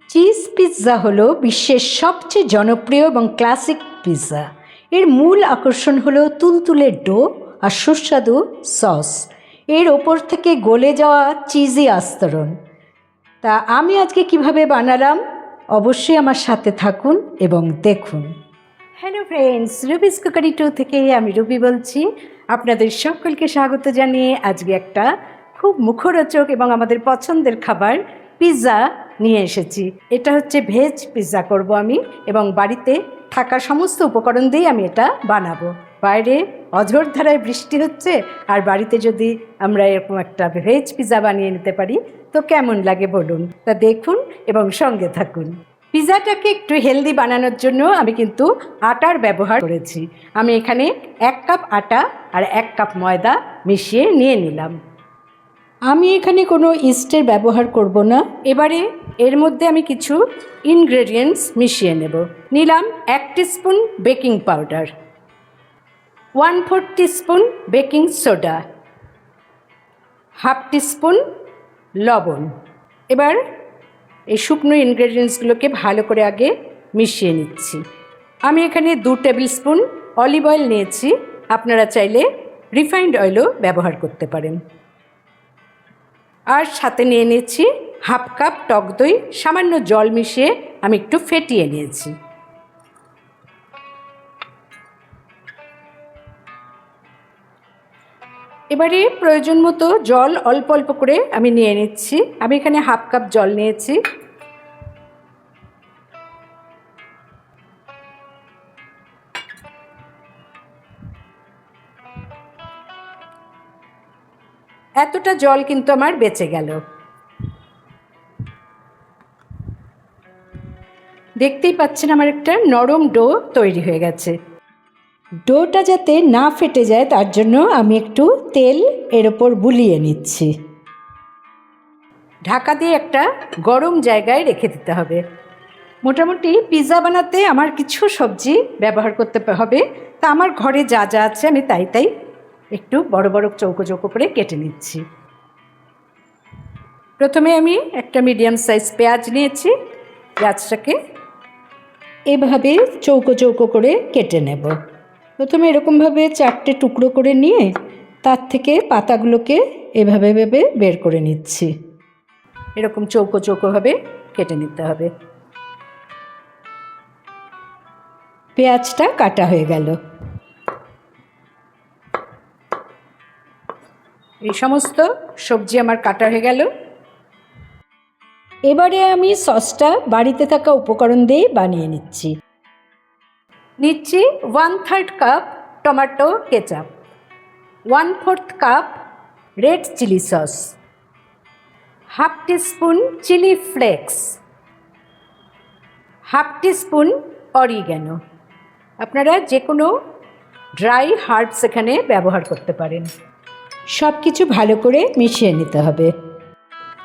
Cheese pizza হলো বিশ্বের সবচেয়ে জনপ্রিয় এবং ক্লাসিক পিৎজা। এর মূল আকর্ষণ হলো তুলতুলে ডো আর সুস্বাদু সস, এর ওপর থেকে গলে যাওয়া চিজি আস্তরণ। তা আমি আজকে কিভাবে বানালাম, অবশ্যই আমার সাথে থাকুন এবং দেখুন। হ্যালো ফ্রেন্ডস, রুবিস কুকারি 2 থেকে আমি রুবি বলছি। আপনাদের সকলকে স্বাগত জানিয়ে আজকে একটা খুব মুখরোচক এবং আমাদের পছন্দের খাবার পিৎজা নিয়ে এসেছি। এটা হচ্ছে ভেজ পিৎজা করব আমি, এবং বাড়িতে থাকা সমস্ত উপকরণ দিয়ে আমি এটা বানাবো। বাইরে অঝোর ধারায় বৃষ্টি হচ্ছে, আর বাড়িতে যদি আমরা এরকম একটা ভেজ পিৎজা বানিয়ে নিতে পারি তো কেমন লাগে বলুন। তা দেখুন এবং সঙ্গে থাকুন। পিৎজাটাকে একটু হেলদি বানানোর জন্য আমি কিন্তু আটার ব্যবহার করেছি। আমি এখানে 1 কাপ আটা আর 1 কাপ ময়দা মিশিয়ে নিয়ে নিলাম। আমি এখানে কোনো ইস্টের ব্যবহার করব না। এবারে এর মধ্যে আমি কিছু ইনগ্রেডিয়েন্টস মিশিয়ে নেব। নিলাম 1 teaspoon baking powder, 1/4 teaspoon baking soda, 1/2 teaspoon লবণ। এবার এই শুকনো ইনগ্রেডিয়েন্টসগুলোকে ভালো করে আগে মিশিয়ে নিচ্ছি। আমি এখানে 2 টেবিল স্পুন অলিভ অয়েল নিয়েছি, আপনারা চাইলে রিফাইন্ড অয়েলও ব্যবহার করতে পারেন। আর সাথে নিয়ে নিয়েছি 1/2 কাপ টক দই, সামান্য জল মিশিয়ে আমি একটু ফেটিয়ে নিয়েছি। এবারে প্রয়োজন মতো জল অল্প অল্প করে আমি নিয়ে নিচ্ছি। আমি এখানে 1/2 কাপ জল নিয়েছি। এতটা জল কিন্তু আমার বেঁচে গেল। দেখতেই পাচ্ছেন আমার একটা নরম ডো তৈরি হয়ে গেছে। ডোটা যাতে না ফেটে যায় তার জন্য আমি একটু তেল এর ওপর বুলিয়ে নিচ্ছি। ঢাকা দিয়ে একটা গরম জায়গায় রেখে দিতে হবে। মোটামুটি পিৎজা বানাতে আমার কিছু সবজি ব্যবহার করতে হবে, তা আমার ঘরে যা যা আছে আমি তাই একটু বড় বড় চৌকো চৌকো করে কেটে নিচ্ছি। প্রথমে আমি একটা মিডিয়াম সাইজ পেঁয়াজ নিয়েছি। পেঁয়াজটাকে এভাবে চৌকো চৌকো করে কেটে নেব। প্রথমে এরকমভাবে 4টে টুকরো করে নিয়ে তার থেকে পাতাগুলোকে এভাবে বের করে নিচ্ছি। এরকম চৌকো চৌকোভাবে কেটে নিতে হবে। পেঁয়াজটা কাটা হয়ে গেল। এই সমস্ত সবজি আমার কাটা হয়ে গেল। এবারে আমি সসটা বাড়িতে থাকা উপকরণ দিয়ে বানিয়ে নিচ্ছি। 1/3 cup tomato ketchup, 1/4 cup red chilli sauce, 1/2 teaspoon chilli flakes, 1/2 teaspoon oregano. আপনারা যে কোনো ড্রাই হার্বস এখানে ব্যবহার করতে পারেন। সব কিছু ভালো করে মিশিয়ে নিতে হবে।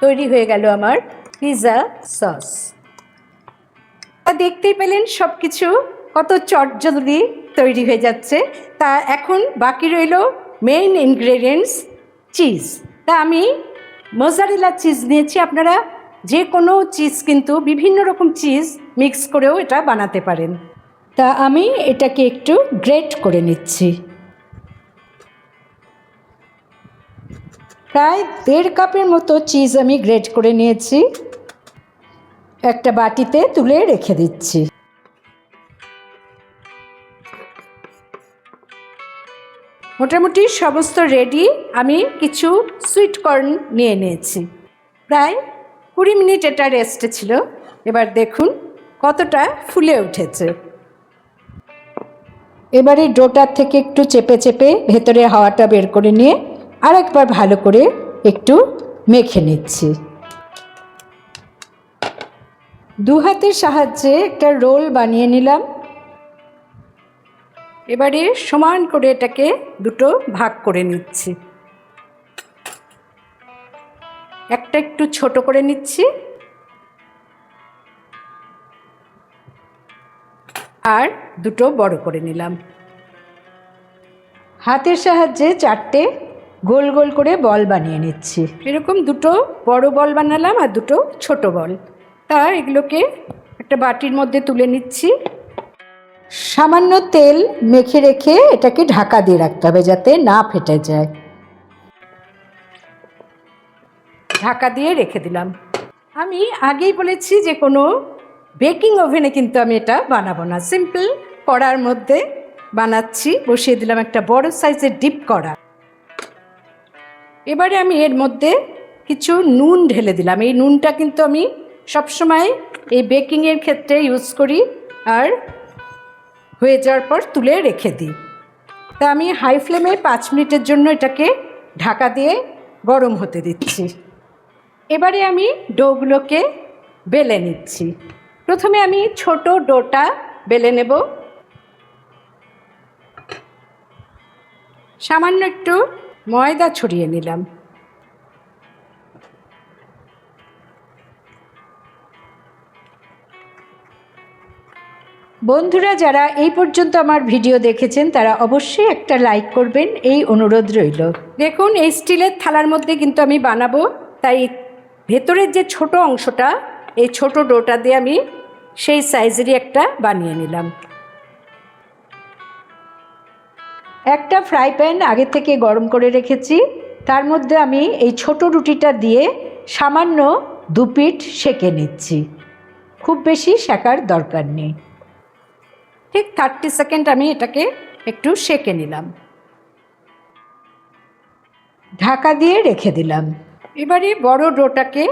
তৈরি হয়ে গেল আমার পিৎজা সস। দেখতেই পেলেন সব কিছু কত চটজলদি তৈরি হয়ে যাচ্ছে। তা এখন বাকি রইল মেইন ইনগ্রেডিয়েন্টস, চিজ। তা আমি মোজারেলা চিজ নিয়েছি। আপনারা যে কোনো চিজ কিন্তু বিভিন্ন রকম চিজ মিক্স করেও এটা বানাতে পারেন। তা আমি এটাকে একটু গ্রেট করে নিচ্ছি। প্রায় 1.5 কাপের মতো চিজ আমি গ্রেট করে নিয়েছি। একটা বাটিতে তুলে রেখে দিচ্ছি। মোটামুটি সমস্ত রেডি। আমি কিছু সুইট কর্ন নিয়ে নিয়েছি। প্রায় 20 মিনিট এটা রেস্টে ছিল। এবার দেখুন কতটা ফুলে উঠেছে। এবারে ডোটার থেকে একটু চেপে চেপে ভেতরে হাওয়াটা বের করে নিয়ে আরেকবার ভালো করে একটু মেখে নিচ্ছি। 2 হাতের সাহায্যে একটা রোল বানিয়ে নিলাম। এবারে সমান করে এটাকে দুটো ভাগ করে নিচ্ছি। একটা একটু ছোট করে নিচ্ছি, আর দুটো বড় করে নিলাম। হাতের সাহায্যে 4টে গোল গোল করে বল বানিয়ে নিচ্ছি। এরকম দুটো বড় বল বানালাম আর দুটো ছোট বল। তা এগুলোকে একটা বাটির মধ্যে তুলে নিচ্ছি। সামান্য তেল মেখে রেখে এটাকে ঢাকা দিয়ে রাখতে হবে যাতে না ফেটে যায়। ঢাকা দিয়ে রেখে দিলাম। আমি আগেই বলেছি যে কোনো বেকিং ওভেনে কিন্তু আমি এটা বানাবো না, সিম্পল কড়ার মধ্যে বানাচ্ছি। বসিয়ে দিলাম একটা বড় সাইজের ডিপ কড়া। এবারে আমি এর মধ্যে কিছু নুন ঢেলে দিলাম। এই নুনটা কিন্তু আমি সবসময় এই বেকিংয়ের ক্ষেত্রে ইউজ করি আর হয়ে যাওয়ার পর তুলে রেখে দিই। তা আমি হাই ফ্লেমে 5 মিনিটের জন্য এটাকে ঢাকা দিয়ে গরম হতে দিচ্ছি। এবারে আমি ডোগুলোকে বেলে নিচ্ছি। প্রথমে আমি ছোট ডোটা বেলে নেব। সামান্য একটু ময়দা ছড়িয়ে নিলাম। বন্ধুরা যারা এই পর্যন্ত আমার ভিডিও দেখেছেন তারা অবশ্যই একটা লাইক করবেন, এই অনুরোধ রইল। দেখুন এই স্টিলের থালার মধ্যে কিন্তু আমি বানাবো, তাই ভেতরের যে ছোট অংশটা এই ছোট ডোটা দিয়ে আমি সেই সাইজেরই একটা বানিয়ে নিলাম। একটা ফ্রাই প্যান আগে থেকে গরম করে রেখেছি, তার মধ্যে আমি এই ছোট রুটিটা দিয়ে সামান্য 2 পিঠ সেঁকে নিচ্ছি। খুব বেশি সেঁকার দরকার নেই, ঠিক 30 সেকেন্ড আমি এটাকে একটু সেঁকে নিলাম। ঢাকা দিয়ে রেখে দিলাম। এবারে বড় ডোটাকে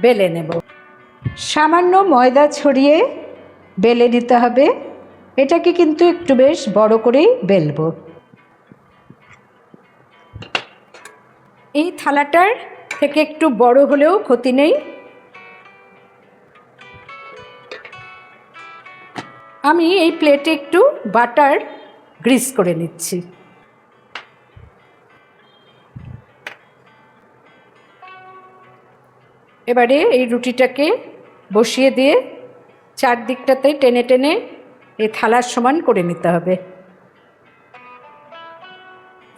বেলে নেব। সামান্য ময়দা ছড়িয়ে বেলে নিতে হবে। এটাকে কিন্তু একটু বেশ বড় করেই বেলবো। এই থালাটার থেকে একটু বড় হলেও ক্ষতি নেই। আমি এই প্লেটে একটু বাটার গ্রিস করে নিচ্ছি। এবারে এই রুটিটাকে বসিয়ে দিয়ে চারদিকটাতে টেনে টেনে এই থালার সমান করে নিতে হবে।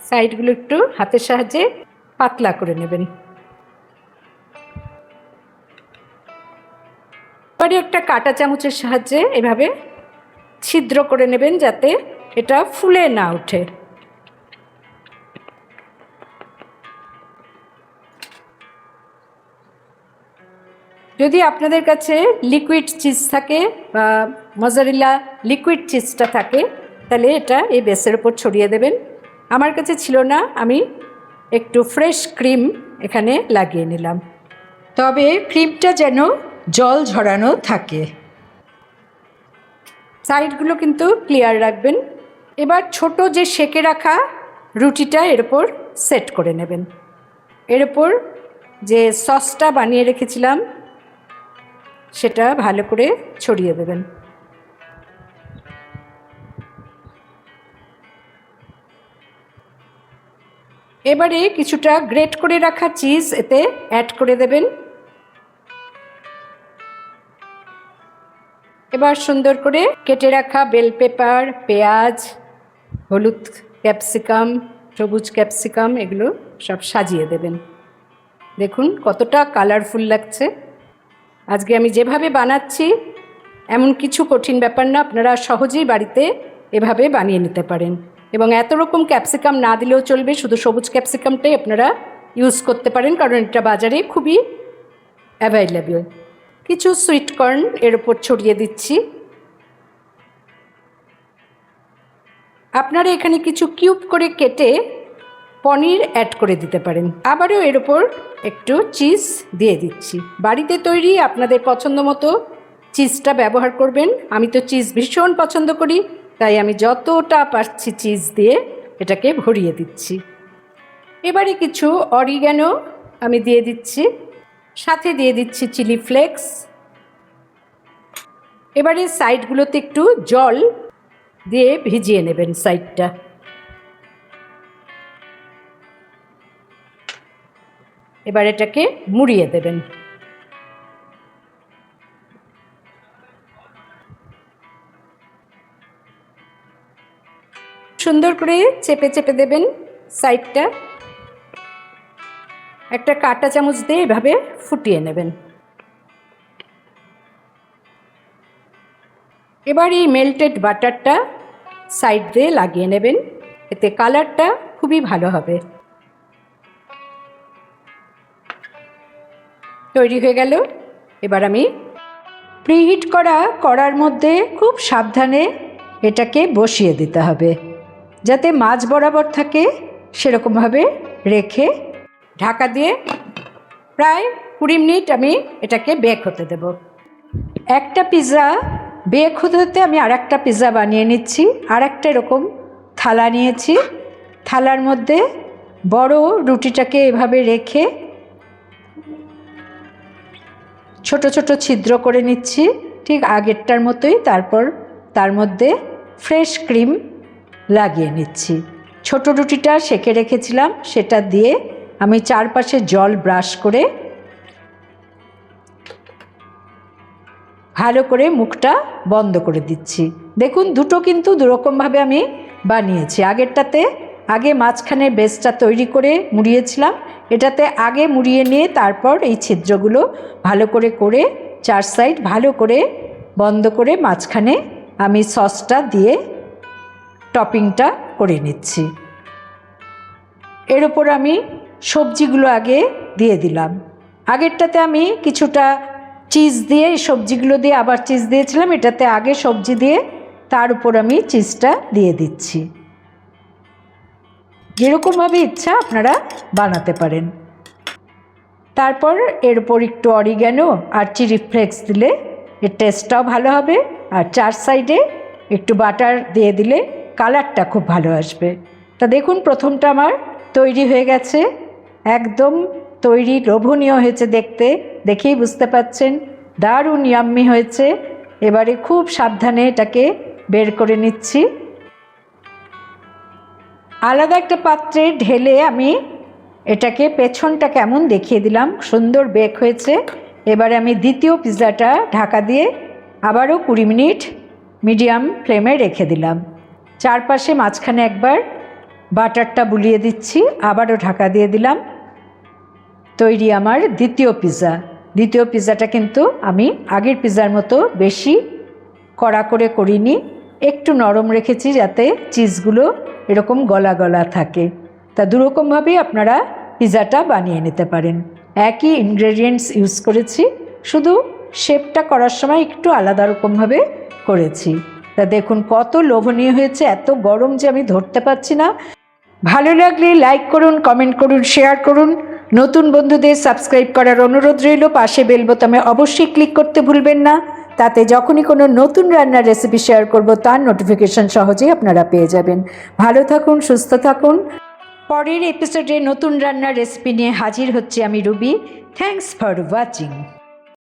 সাইডগুলো একটু হাতের সাহায্যে পাতলা করে নেবেন। এবারে একটা কাঁটা চামচের সাহায্যে এভাবে ছিদ্র করে নেবেন যাতে এটা ফুলে না ওঠে। যদি আপনাদের কাছে লিকুইড চিজ থাকে বা মজারেলা লিকুইড চিজটা থাকে তাহলে এটা এই বেসের উপর ছড়িয়ে দেবেন। আমার কাছে ছিল না, আমি একটু ফ্রেশ ক্রিম এখানে লাগিয়ে নিলাম। তবে ক্রিমটা যেন জল ঝরানো থাকে। সাইডগুলো কিন্তু ক্লিয়ার রাখবেন। এবার ছোট যে সেঁকে রাখা রুটিটা এর উপর সেট করে নেবেন। এর উপর যে সসটা বানিয়ে রেখেছিলাম সেটা ভালো করে ছড়িয়ে দেবেন। এবারে কিছুটা গ্রেট করে রাখা চিজ এতে অ্যাড করে দেবেন। এবার সুন্দর করে কেটে রাখা বেল পেপার, পেঁয়াজ, হলুদ ক্যাপসিকাম, সবুজ ক্যাপসিকাম এগুলো সব সাজিয়ে দেবেন। দেখুন কতটা কালারফুল লাগছে। আজকে আমি যেভাবে বানাচ্ছি এমন কিছু কঠিন ব্যাপার না, আপনারা সহজেই বাড়িতে এভাবে বানিয়ে নিতে পারেন। এবং এত রকম ক্যাপসিকাম না দিলেও চলবে, শুধু সবুজ ক্যাপসিকামটাই আপনারা ইউজ করতে পারেন, কারণ এটা বাজারে খুবই অ্যাভেলেবল। কিছু সুইট কর্ন এর উপর ছড়িয়ে দিচ্ছি। আপনারা এখানে কিছু কিউব করে কেটে পনির অ্যাড করে দিতে পারেন। আবারও এর উপর একটু চিজ দিয়ে দিচ্ছি। বাড়িতে তৈরি আপনাদের পছন্দ মতো চিজটা ব্যবহার করবেন। আমি তো চিজ ভীষণ পছন্দ করি, তাই আমি যতটা পারছি চিজ দিয়ে এটাকে ভরিয়ে দিচ্ছি। এবারে কিছু অরিগ্যানো আমি দিয়ে দিচ্ছি, সাথে দিয়ে দিচ্ছি চিলি ফ্লেক্স। এবারে সাইডগুলোতে একটু জল দিয়ে ভিজিয়ে নেবেন সাইডটা। এবার এটাকে মুড়িয়ে দেবেন। সুন্দর করে চেপে চেপে দেবেন সাইডটা। একটা কাঁটা চামচ দিয়ে এভাবে ফুটিয়ে নেবেন। এবার এই মেল্টেড বাটারটা সাইড দিয়ে লাগিয়ে নেবেন, এতে কালারটা খুবই ভালো হবে। তৈরি হয়ে গেল। এবার আমি প্রিহিট করা কড়ার মধ্যে খুব সাবধানে এটাকে বসিয়ে দিতে হবে, যাতে মাঝ বরাবর থাকে সেরকমভাবে রেখে ঢাকা দিয়ে প্রায় 20 মিনিট আমি এটাকে বেক হতে দেব। একটা পিৎজা বেক হতে হতে আমি আর একটা পিৎজা বানিয়ে নিচ্ছি। আর একটা এরকম থালা নিয়েছি, থালার মধ্যে বড় রুটিটাকে এভাবে রেখে ছোট ছোট ছিদ্র করে নিচ্ছি ঠিক আগেরটার মতোই। তারপর তার মধ্যে ফ্রেশ ক্রিম লাগিয়ে নিচ্ছি। ছোট রুটিটা সেঁকে রেখেছিলাম সেটা দিয়ে আমি চারপাশে জল ব্রাশ করে ভালো করে মুখটা বন্ধ করে দিচ্ছি। দেখুন দুটো কিন্তু দুরকমভাবে আমি বানিয়েছি। আগেরটাতে আগে মাঝখানে বেসটা তৈরি করে মুড়িয়েছিলাম, এটাতে আগে মুড়িয়ে নিয়ে তারপর এই ছিদ্রগুলো ভালো করে করে চার সাইড ভালো করে বন্ধ করে মাঝখানে আমি সসটা দিয়ে টপিংটা করে নিচ্ছি। এর ওপর আমি সবজিগুলো আগে দিয়ে দিলাম। আগেরটাতে আমি কিছুটা চিজ দিয়ে এই সবজিগুলো দিয়ে আবার চিজ দিয়েছিলাম, এটাতে আগে সবজি দিয়ে তার উপর আমি চিজটা দিয়ে দিচ্ছি। যেরকমভাবে ইচ্ছা আপনারা বানাতে পারেন। তারপর এর উপর একটু অরিগ্যানো আর চিলি ফ্লেক্স দিলে এর টেস্টটাও ভালো হবে, আর চার সাইডে একটু বাটার দিয়ে দিলে কালারটা খুব ভালো আসবে। তা দেখুন প্রথমটা আমার তৈরি হয়ে গেছে, একদম তৈরি, লোভনীয় হয়েছে দেখতে, দেখেই বুঝতে পাচ্ছেন দারুণ ইয়াম্মি হয়েছে। এবারে খুব সাবধানে এটাকে বের করে নিচ্ছি। আলাদা একটা পাত্রে ঢেলে আমি এটাকে পেছনটা কেমন দেখিয়ে দিলাম, সুন্দর বেক হয়েছে। এবারে আমি দ্বিতীয় পিৎজাটা ঢাকা দিয়ে আবারও 20 মিনিট মিডিয়াম ফ্লেমে রেখে দিলাম। চারপাশে মাঝখানে একবার বাটারটা বুলিয়ে দিচ্ছি, আবারও ঢাকা দিয়ে দিলাম। তৈরি আমার দ্বিতীয় পিৎজা। দ্বিতীয় পিৎজাটা কিন্তু আমি আগের পিৎজার মতো বেশি কড়া করে করিনি, একটু নরম রেখেছি যাতে চিজগুলো এরকম গলা গলা থাকে। তা দুরকমভাবেই আপনারা পিৎজাটা বানিয়ে নিতে পারেন। একই ইনগ্রেডিয়েন্টস ইউজ করেছি, শুধু শেপটা করার সময় একটু আলাদা রকমভাবে করেছি। তা দেখুন কত লোভনীয় হয়েছে, এত গরম যে আমি ধরতে পারছি না। ভালো লাগলে লাইক করুন, কমেন্ট করুন, শেয়ার করুন। নতুন বন্ধুদের সাবস্ক্রাইব করার অনুরোধ রইল। পাশে বেল বোতামে অবশ্যই ক্লিক করতে ভুলবেন না, তাতে যখনই কোনো নতুন রান্নার রেসিপি শেয়ার করব তার নোটিফিকেশন সহজেই আপনারা পেয়ে যাবেন। ভালো থাকুন, সুস্থ থাকুন। পরের এপিসোডে নতুন রান্নার রেসিপি নিয়ে হাজির হচ্ছি আমি রুবি। Thanks for watching.